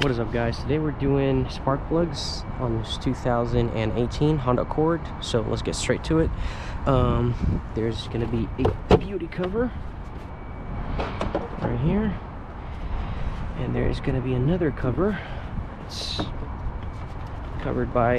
What is up, guys? Today we're doing spark plugs on this 2018 Honda Accord, so let's get straight to it. There's gonna be a beauty cover right here, and there's gonna be another cover. It's covered by,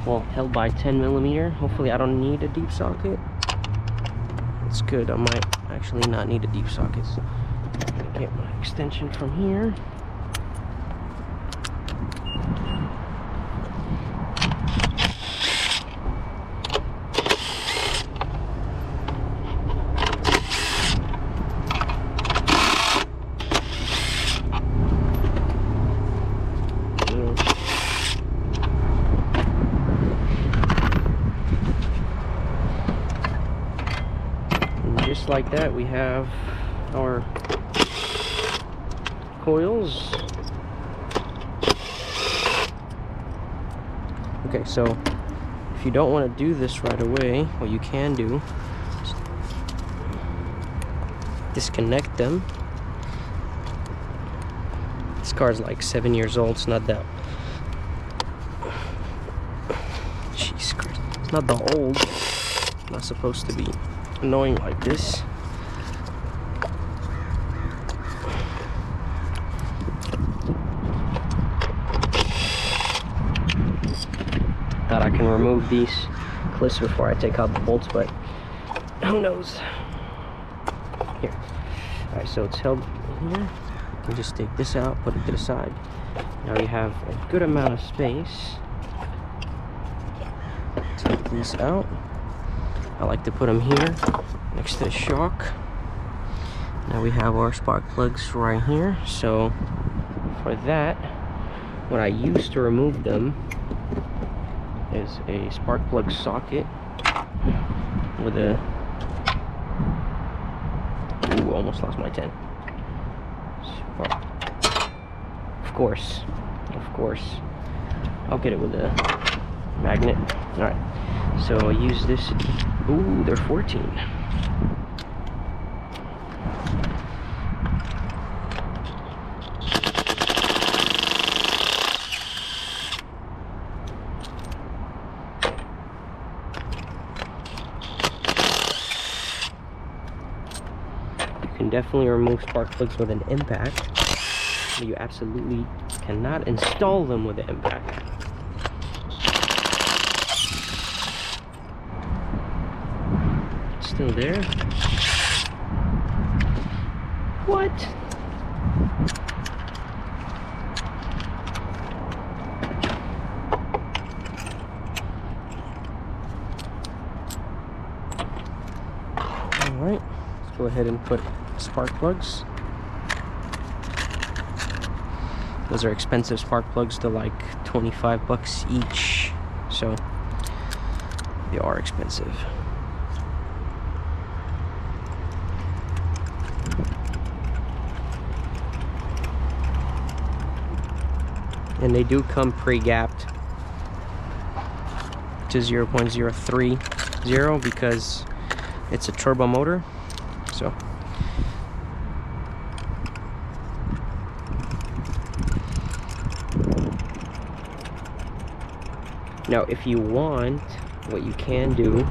well, held by 10mm. Hopefully I don't need a deep socket. It's good. I might actually not need a deep socket. So I'm gonna get my extension from here. Just like that, we have our coils. Okay, so if you don't want to do this right away, what you can do is disconnect them. This car's like 7 years old. It's not that, jeez Christ, it's not that old. It's not supposed to be annoying like this. Thought I can remove these clips before I take out the bolts, but who knows. Here. Alright, so it's held here. You just take this out, put it to the side. Now you have a good amount of space. Take these out. I like to put them here next to the shock. Now we have our spark plugs right here. So for that, what I use to remove them is a spark plug socket with a, ooh, almost lost my 10. Of course, I'll get it with a magnet. All right, so I'll use this. Ooh, they're 14. You can definitely remove spark plugs with an impact, but you absolutely cannot install them with an impact. Still there? What? Alright, let's go ahead and put spark plugs. Those are expensive spark plugs. They're like 25 bucks each, so they are expensive. And they do come pre-gapped to 0.030 because it's a turbo motor. So now if you want, what you can do,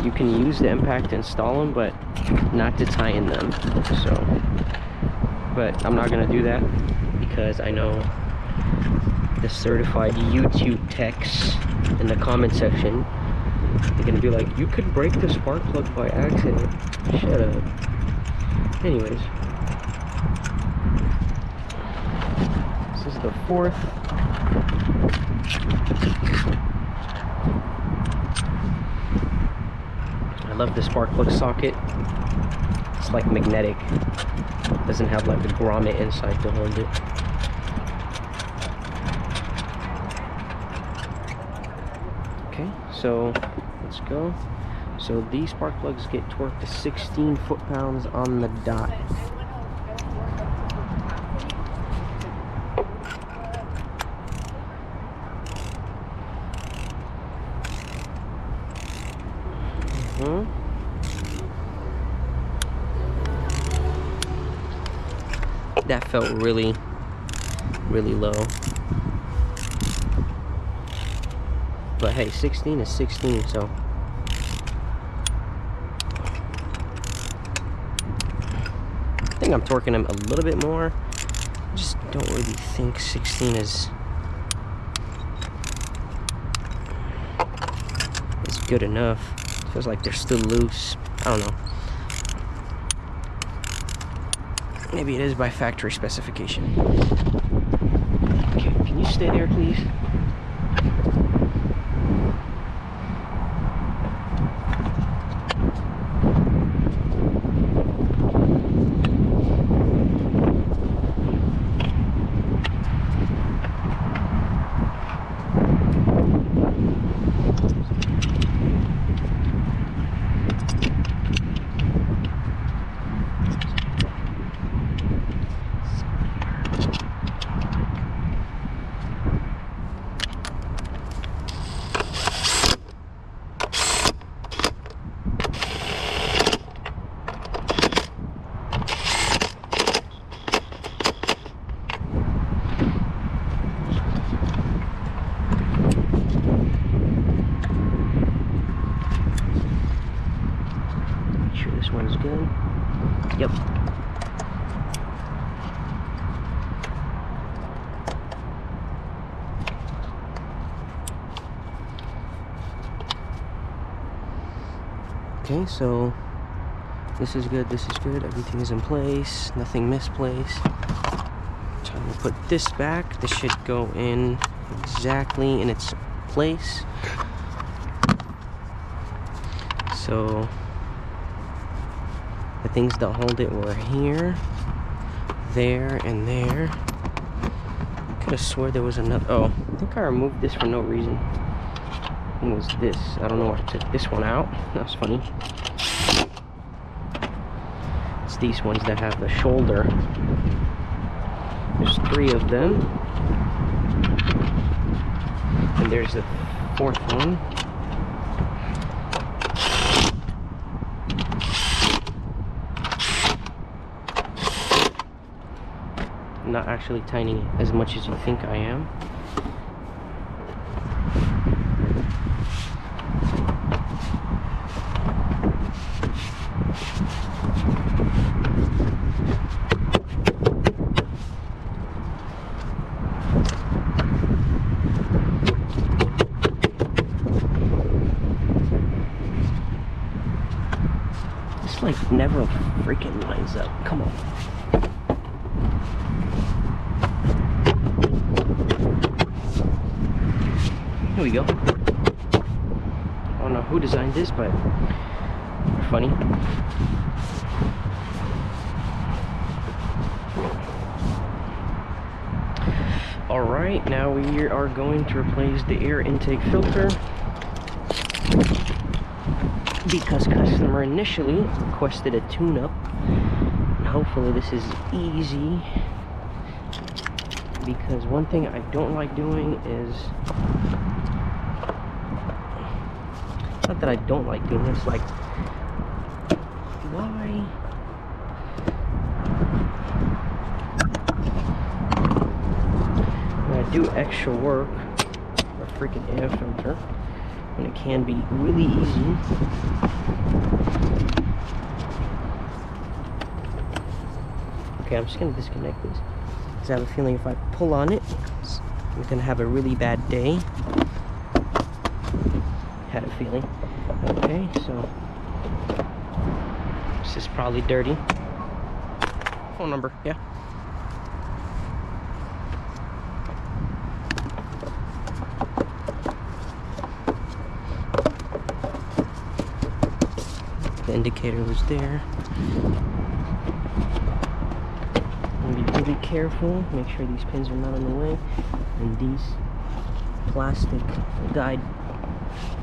you can use the impact to install them, but not to tie in them. So, but I'm not gonna do that, because I know the certified YouTube techs in the comment section, they're gonna be like, you could break the spark plug by accident. Shut up. Anyways, this is the fourth. I love the spark plug socket. It's like magnetic. It doesn't have like the grommet inside to hold it. Okay, so let's go. So these spark plugs get torqued to 16 foot-pounds on the dot. That felt really really low. But hey, 16 is 16, so I think I'm torquing him a little bit more. Just don't really think 16 is good enough. Feels like they're still loose. I don't know. Maybe it is by factory specification. Okay, can you stay there, please? One's good. Yep. Okay, so this is good, this is good, everything is in place, nothing misplaced. Time to put this back. This should go in exactly in its place. So the things that hold it were here, there, and there. Could have swore there was another. Oh, I think I removed this for no reason. It was this. I don't know why I took this one out. That was funny. It's these ones that have the shoulder. There's 3 of them. And there's the 4th one. I'm not actually tightening as much as you think I am. This like never freaking lines up. Come on. Here we go. I don't know who designed this, but they're funny. Alright, now we are going to replace the air intake filter because customer initially requested a tune-up. And hopefully this is easy, because one thing I don't like doing is, not that I don't like doing this, like, why? When I do extra work for a freaking air filter, when it can be really easy. Okay, I'm just gonna disconnect this, because I have a feeling if I pull on it, I'm gonna have a really bad day. Had a feeling. Okay, so this is probably dirty. Phone number, yeah. The indicator was there. Be really careful, make sure these pins are not in the way, and these plastic guide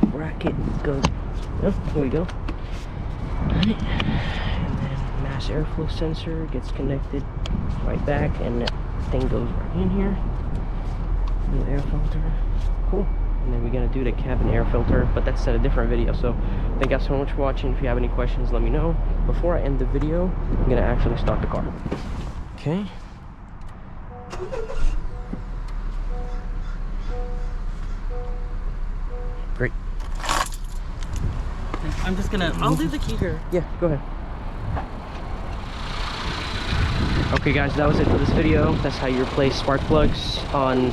bracket goes, oh, here we go. Alright, and then mass airflow sensor gets connected right back, and that thing goes right in here. New air filter, cool. And then we're gonna do the cabin air filter, but that's at a different video. So thank you guys so much for watching. If you have any questions, let me know. Before I end the video, I'm gonna actually start the car. Okay. Great. I'm just gonna, I'll leave the key here. Yeah, go ahead. Okay guys, that was it for this video. That's how you replace spark plugs on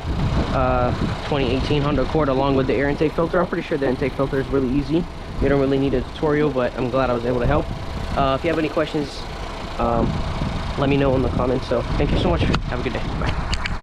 2018 Honda Accord along with the air intake filter. I'm pretty sure the intake filter is really easy. You don't really need a tutorial, but I'm glad I was able to help. If you have any questions, let me know in the comments. So thank you so much. Have a good day. Bye.